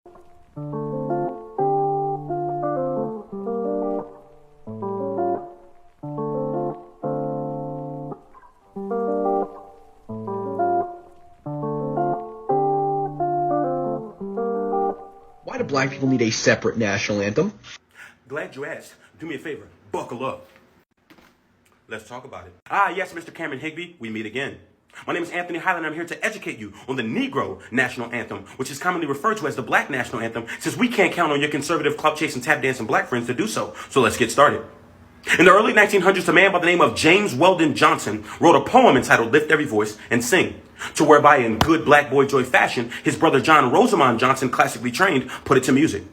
Why do black people need a separate national anthem? Glad you asked. Do me a favor. Buckle up. Let's talk about it. Yes, Mr. Cameron Higby, we meet again. My name is Anthony Highland, and I'm here to educate you on the Negro National Anthem, which is commonly referred to as the Black National Anthem, since we can't count on your conservative, clout-chasing, tap-dancing black friends to do so. So let's get started. In the early 1900s, a man by the name of James Weldon Johnson wrote a poem entitled Lift Every Voice and Sing, to whereby in good black boy joy fashion, his brother John Rosamond Johnson, classically trained, put it to music.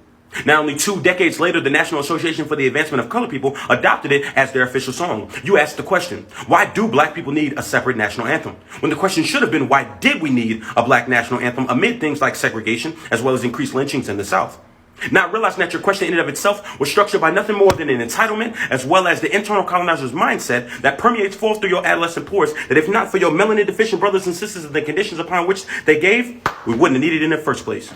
Now, only 2 decades later, the National Association for the Advancement of Colored People adopted it as their official song. You asked the question, why do black people need a separate national anthem? When the question should have been, why did we need a black national anthem amid things like segregation, as well as increased lynchings in the South? Not realizing that your question in and of itself was structured by nothing more than an entitlement, as well as the internal colonizer's mindset that permeates forth through your adolescent pores, that if not for your melanin deficient brothers and sisters and the conditions upon which they gave, we wouldn't have needed it in the first place.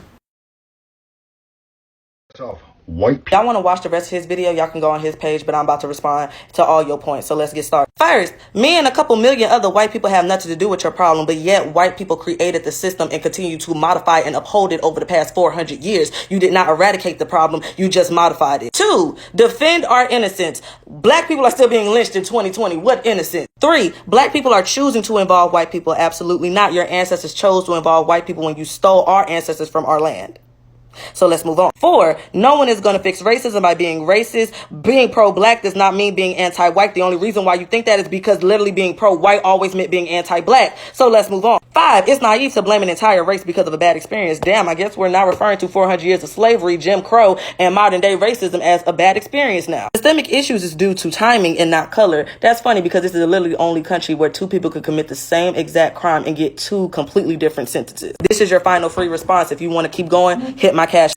White people. Y'all want to watch the rest of his video, y'all can go on his page, but I'm about to respond to all your points, so let's get started. First, me and a couple million other white people have nothing to do with your problem, but yet white people created the system and continue to modify and uphold it over the past 400 years. You did not eradicate the problem, you just modified it. 2, defend our innocence. Black people are still being lynched in 2020. What innocence? 3, black people are choosing to involve white people. Absolutely not. Your ancestors chose to involve white people when you stole our ancestors from our land. So let's move on. 4, no one is going to fix racism by being racist. Being pro-black does not mean being anti-white. The only reason why you think that is because literally being pro-white always meant being anti-black. So let's move on. 5, it's naive to blame an entire race because of a bad experience. Damn, I guess we're now referring to 400 years of slavery, Jim Crow, and modern day racism as a bad experience now. Systemic issues is due to timing and not color. That's funny because this is literally the only country where 2 people could commit the same exact crime and get 2 completely different sentences. This is your final free response. If you want to keep going, hit my cash.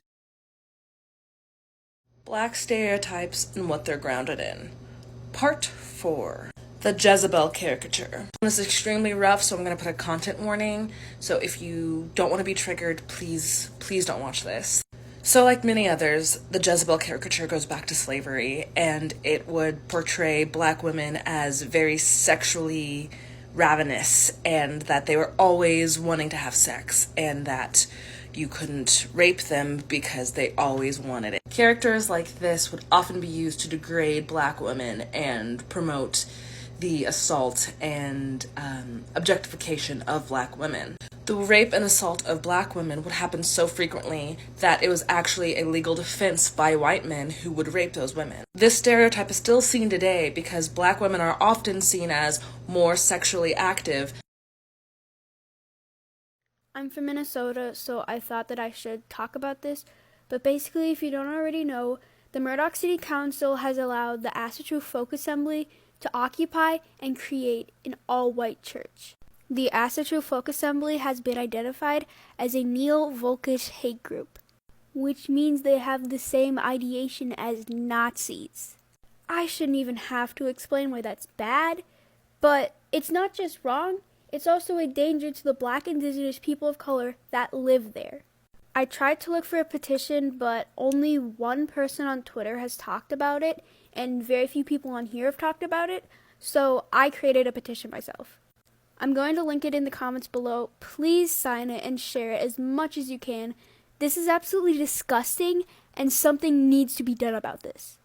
Black stereotypes and what they're grounded in. Part 4. The Jezebel caricature. This is extremely rough, so I'm going to put a content warning. So if you don't want to be triggered, please don't watch this. So like many others, the Jezebel caricature goes back to slavery, and it would portray black women as very sexually ravenous, and that they were always wanting to have sex, and that you couldn't rape them because they always wanted it. Characters like this would often be used to degrade black women and promote the assault and objectification of black women. The rape and assault of black women would happen so frequently that it was actually a legal defense by white men who would rape those women. This stereotype is still seen today because black women are often seen as more sexually active. I'm from Minnesota, so I thought that I should talk about this. But basically, if you don't already know, the Murdoch City Council has allowed the Asatru Folk Assembly to occupy and create an all-white church. The Asatru Folk Assembly has been identified as a neo-Volkish hate group, which means they have the same ideation as Nazis. I shouldn't even have to explain why that's bad, but it's not just wrong, it's also a danger to the black indigenous people of color that live there. I tried to look for a petition, but only one person on Twitter has talked about it, and very few people on here have talked about it, so I created a petition myself. I'm going to link it in the comments below. Please sign it and share it as much as you can. This is absolutely disgusting, and something needs to be done about this.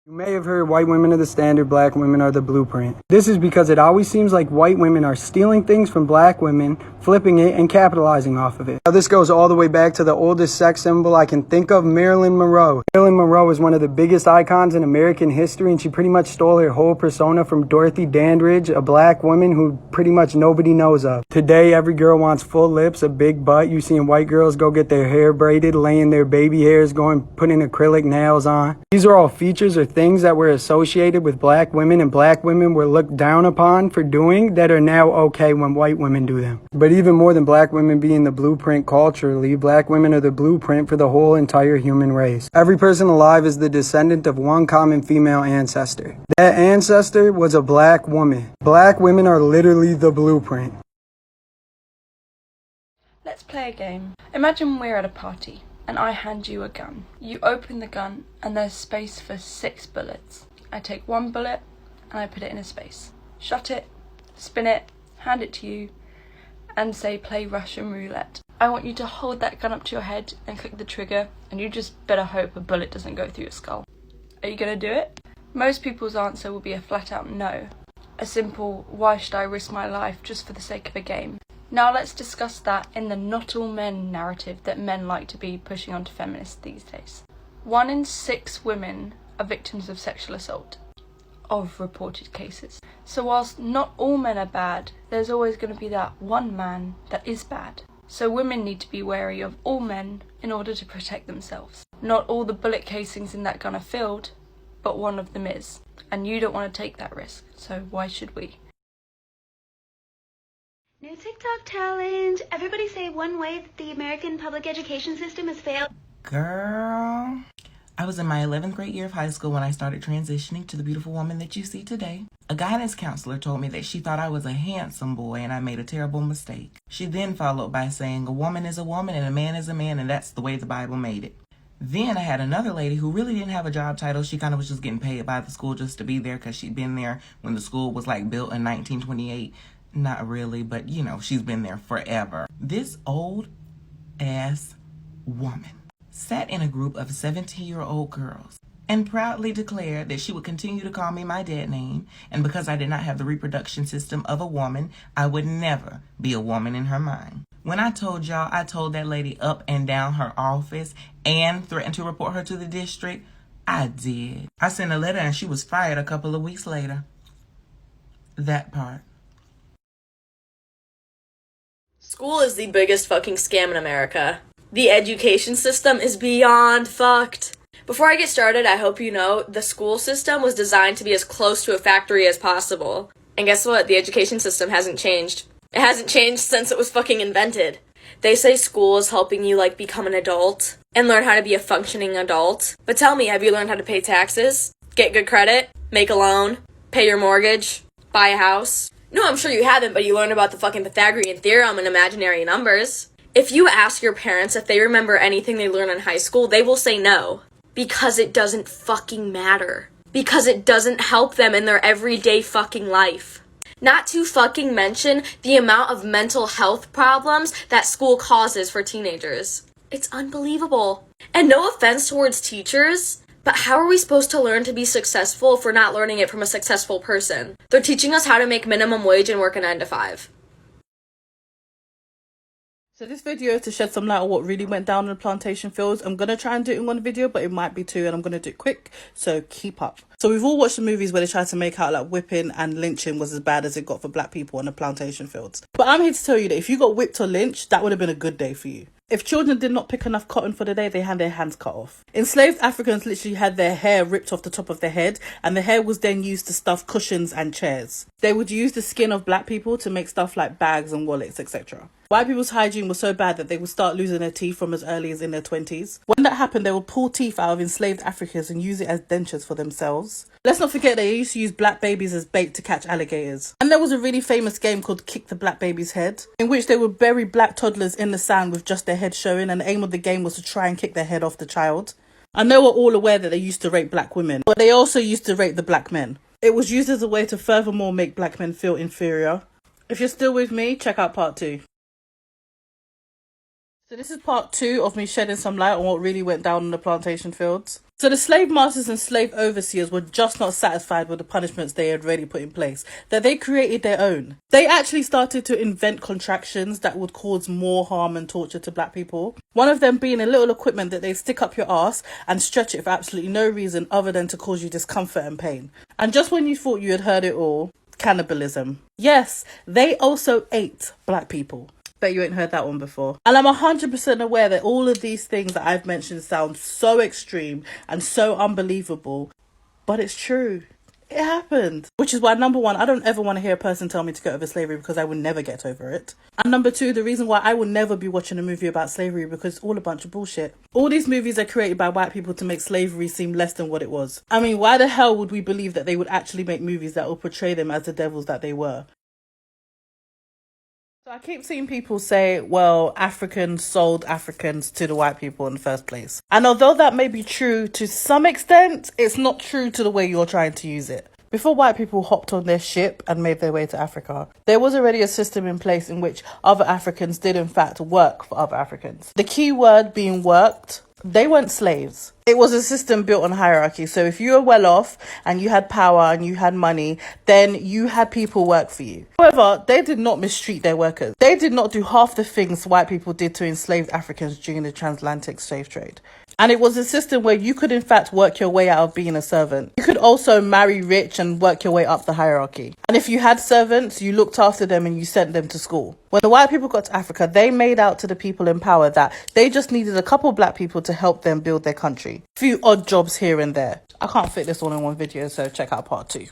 You may have heard white women are the standard, black women are the blueprint. This is because it always seems like white women are stealing things from black women, flipping it, and capitalizing off of it. Now this goes all the way back to the oldest sex symbol I can think of, Marilyn Monroe. Marilyn Monroe is one of the biggest icons in American history, and she pretty much stole her whole persona from Dorothy Dandridge, a black woman who pretty much nobody knows of. Today, every girl wants full lips, a big butt. You seeing white girls go get their hair braided, laying their baby hairs, putting acrylic nails on. These are all features or things that were associated with black women and black women were looked down upon for doing that are now okay when white women do them. But even more than black women being the blueprint culturally, black women are the blueprint for the whole entire human race. Every person alive is the descendant of one common female ancestor. That ancestor was a black woman. Black women are literally the blueprint. let's play a game. Imagine we're at a party and I hand you a gun. You open the gun and there's space for 6 bullets. I take 1 bullet and I put it in a space. Shut it, spin it, hand it to you, and say play Russian roulette. I want you to hold that gun up to your head and click the trigger, and you just better hope a bullet doesn't go through your skull. Are you gonna do it? Most people's answer will be a flat out no. A simple, why should I risk my life just for the sake of a game? Now let's discuss that in the not all men narrative that men like to be pushing onto feminists these days. 1 in 6 women are victims of sexual assault, of reported cases. So whilst not all men are bad, there's always going to be that one man that is bad. So women need to be wary of all men in order to protect themselves. Not all the bullet casings in that gun are filled, but one of them is. And you don't want to take that risk, so why should we? New TikTok challenge. Everybody say one way that the American public education system has failed. Girl, I was in my 11th grade year of high school when I started transitioning to the beautiful woman that you see today. A guidance counselor told me that she thought I was a handsome boy and I made a terrible mistake. She then followed by saying a woman is a woman and a man is a man, and that's the way the Bible made it. Then I had another lady who really didn't have a job title. She kind of was just getting paid by the school just to be there because she'd been there when the school was like built in 1928. Not really, but you know, she's been there forever. This old ass woman sat in a group of 17-year-old girls and proudly declared that she would continue to call me my dead name, and because I did not have the reproduction system of a woman, I would never be a woman in her mind. When I told y'all I told that lady up and down her office and threatened to report her to the district, I did. I sent a letter and she was fired a couple of weeks later. That part. School is the biggest fucking scam in America. The education system is beyond fucked. Before I get started, I hope you know the school system was designed to be as close to a factory as possible. And guess what? The education system hasn't changed. It hasn't changed since it was fucking invented. They say school is helping you, like, become an adult and learn how to be a functioning adult. But tell me, have you learned how to pay taxes? Get good credit? Make a loan? Pay your mortgage? Buy a house? No, I'm sure you haven't, but you learned about the fucking Pythagorean theorem and imaginary numbers. If you ask your parents if they remember anything they learned in high school, they will say no. Because it doesn't fucking matter. Because it doesn't help them in their everyday fucking life. Not to fucking mention the amount of mental health problems that school causes for teenagers. It's unbelievable. And no offense towards teachers, but how are we supposed to learn to be successful if we're not learning it from a successful person? They're teaching us how to make minimum wage and work a 9 to 5. So this video is to shed some light on what really went down in the plantation fields. I'm going to try and do it in one video, but it might be 2, and I'm going to do it quick, so keep up. So we've all watched the movies where they tried to make out like whipping and lynching was as bad as it got for black people on the plantation fields. But I'm here to tell you that if you got whipped or lynched, that would have been a good day for you. If children did not pick enough cotton for the day, they had their hands cut off. Enslaved Africans literally had their hair ripped off the top of their head, and the hair was then used to stuff cushions and chairs. They would use the skin of black people to make stuff like bags and wallets, etc. White people's hygiene was so bad that they would start losing their teeth from as early as in their 20s. When that happened, they would pull teeth out of enslaved Africans and use it as dentures for themselves. Let's not forget they used to use black babies as bait to catch alligators. And there was a really famous game called Kick the Black Baby's Head, in which they would bury black toddlers in the sand with just their head showing, and the aim of the game was to try and kick their head off the child. I know we're all aware that they used to rape black women, but they also used to rape the black men. It was used as a way to furthermore make black men feel inferior. If you're still with me, check out part 2. So this is part 2 of me shedding some light on what really went down in the plantation fields. So the slave masters and slave overseers were just not satisfied with the punishments they had already put in place, that they created their own. They actually started to invent contractions that would cause more harm and torture to black people. One of them being a little equipment that they stick up your ass and stretch it for absolutely no reason other than to cause you discomfort and pain. And just when you thought you had heard it all, cannibalism. Yes, they also ate black people. Bet you ain't heard that one before. And I'm 100% aware that all of these things that I've mentioned sound so extreme and so unbelievable, but it's true. It happened. Which is why, number 1, I don't ever want to hear a person tell me to get over slavery, because I will never get over it. And number 2, the reason why I will never be watching a movie about slavery, because it's all a bunch of bullshit. All these movies are created by white people to make slavery seem less than what it was. I mean, why the hell would we believe that they would actually make movies that will portray them as the devils that they were? So I keep seeing people say, well, Africans sold Africans to the white people in the first place. And although that may be true to some extent, it's not true to the way you're trying to use it. Before white people hopped on their ship and made their way to Africa, there was already a system in place in which other Africans did in fact work for other Africans. The key word being worked. They weren't slaves. It was a system built on hierarchy. So if you were well off and you had power and you had money, then you had people work for you. However, they did not mistreat their workers. They did not do half the things white people did to enslaved Africans during the transatlantic slave trade. And it was a system where you could in fact work your way out of being a servant. You could also marry rich and work your way up the hierarchy. And if you had servants, you looked after them and you sent them to school. When the white people got to Africa, they made out to the people in power that they just needed a couple black people to help them build their country. A few odd jobs here and there. I can't fit this all in one video, so check out part 2.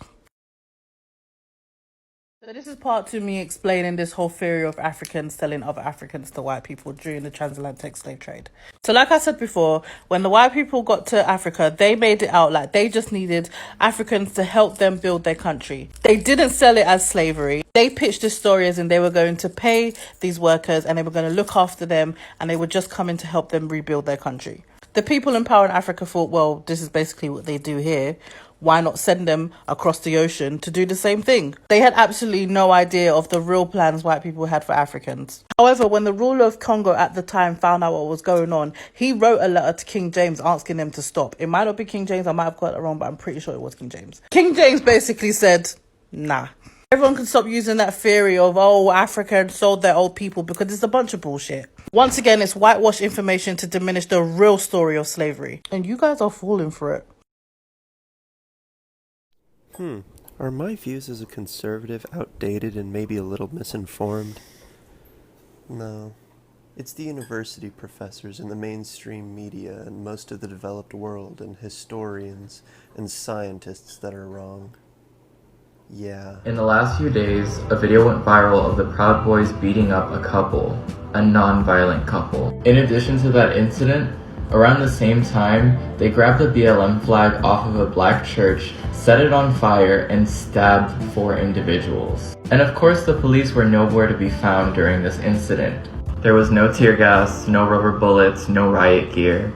So this is part 2, me explaining this whole theory of Africans selling other Africans to white people during the transatlantic slave trade. So like I said before, when the white people got to Africa, they made it out like they just needed Africans to help them build their country. They didn't sell it as slavery. They pitched the story as in they were going to pay these workers and they were going to look after them and they were just coming to help them rebuild their country. The people in power in Africa thought, well, this is basically what they do here. Why not send them across the ocean to do the same thing? They had absolutely no idea of the real plans white people had for Africans. However, when the ruler of Congo at the time found out what was going on, he wrote a letter to King James asking them to stop. It might not be King James, I might have got it wrong, but I'm pretty sure it was King James. King James basically said, nah. Everyone can stop using that theory of, oh, Africa sold their old people, because it's a bunch of bullshit. Once again, it's whitewash information to diminish the real story of slavery. And you guys are falling for it. Are my views as a conservative outdated and maybe a little misinformed? No. It's the university professors and the mainstream media and most of the developed world and historians and scientists that are wrong. Yeah. In the last few days, a video went viral of the Proud Boys beating up a couple, a non-violent couple. In addition to that incident, around the same time, they grabbed the BLM flag off of a black church, set it on fire, and stabbed 4 individuals. And of course, the police were nowhere to be found during this incident. There was no tear gas, no rubber bullets, no riot gear.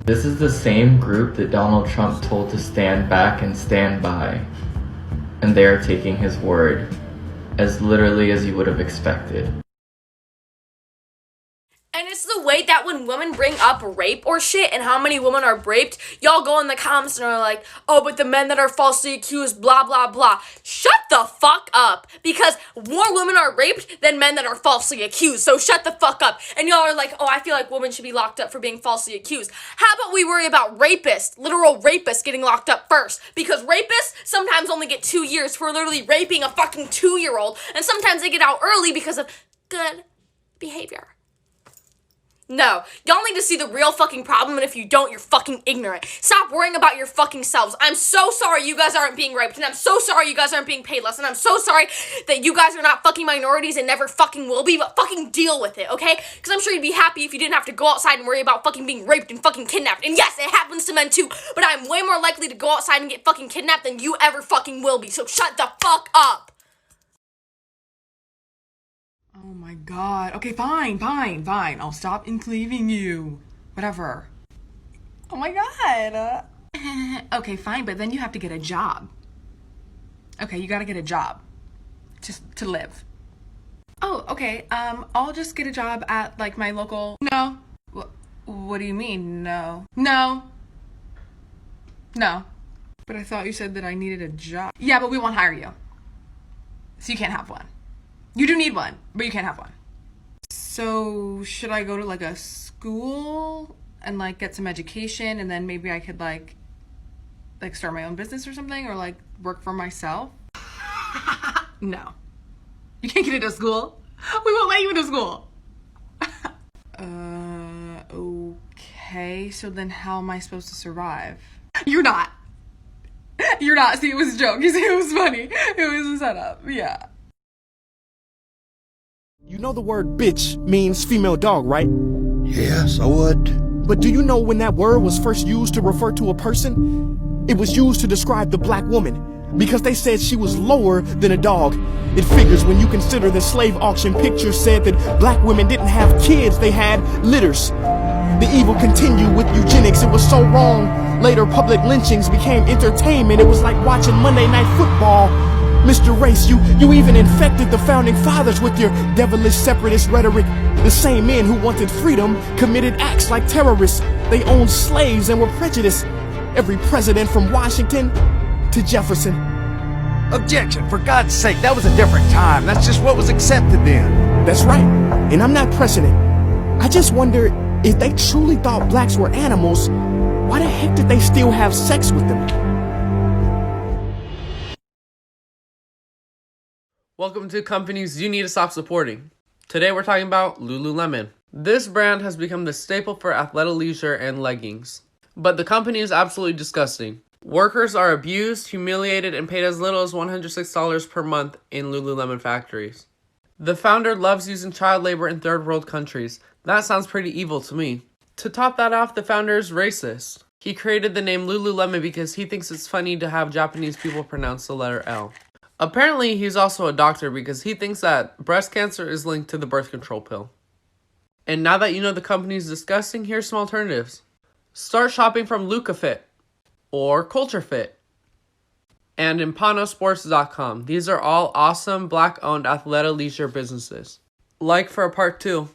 This is the same group that Donald Trump told to stand back and stand by. And they are taking his word, as literally as you would have expected. And it's the way that when women bring up rape or shit and how many women are raped, y'all go in the comments and are like, oh, but the men that are falsely accused, blah, blah, blah. Shut the fuck up. Because more women are raped than men that are falsely accused. So shut the fuck up. And y'all are like, oh, I feel like women should be locked up for being falsely accused. How about we worry about rapists, literal rapists getting locked up first? Because rapists sometimes only get 2 years for literally raping a fucking 2-year-old. And sometimes they get out early because of good behavior. No, y'all need to see the real fucking problem, and if you don't, you're fucking ignorant. Stop worrying about your fucking selves. I'm so sorry you guys aren't being raped, and I'm so sorry you guys aren't being paid less, and I'm so sorry that you guys are not fucking minorities and never fucking will be, but fucking deal with it, okay? Because I'm sure you'd be happy if you didn't have to go outside and worry about fucking being raped and fucking kidnapped. And yes, it happens to men too, but I'm way more likely to go outside and get fucking kidnapped than you ever fucking will be, so shut the fuck up! Oh my god. Okay, fine. I'll stop encleaving you. Whatever. Oh my god. Okay, fine, but then you have to get a job. Okay, you gotta get a job. Just to live. Oh, okay, I'll just get a job at, like, my local... No. What do you mean, no? No. But I thought you said that I needed a job. Yeah, but we won't hire you. So you can't have one. You do need one, but you can't have one. So should I go to like a school and like get some education and then maybe I could like start my own business or something or like work for myself? No. You can't get into school. We won't let you into school. Okay, so then how am I supposed to survive? You're not. See, it was a joke. You see, it was funny. It was a setup. Yeah. You know the word bitch means female dog, right? Yes, I would. But do you know when that word was first used to refer to a person? It was used to describe the black woman, because they said she was lower than a dog. It figures when you consider the slave auction pictures said that black women didn't have kids, they had litters. The evil continued with eugenics, it was so wrong. Later, public lynchings became entertainment. It was like watching Monday Night Football. Mr. Race, you even infected the founding fathers with your devilish separatist rhetoric. The same men who wanted freedom committed acts like terrorists. They owned slaves and were prejudiced. Every president from Washington to Jefferson. Objection, for God's sake, that was a different time. That's just what was accepted then. That's right, and I'm not pressing it. I just wonder, if they truly thought blacks were animals, why the heck did they still have sex with them? Welcome to companies you need to stop supporting. Today we're talking about Lululemon. This brand has become the staple for athleisure and leggings. But the company is absolutely disgusting. Workers are abused, humiliated, and paid as little as $106 per month in Lululemon factories. The founder loves using child labor in third world countries. That sounds pretty evil to me. To top that off, the founder is racist. He created the name Lululemon because he thinks it's funny to have Japanese people pronounce the letter L. Apparently, he's also a doctor because he thinks that breast cancer is linked to the birth control pill. And now that you know the company is disgusting, here's some alternatives. Start shopping from LucaFit or Culture Fit and impanosports.com. These are all awesome black-owned athleisure businesses. Like for a part 2.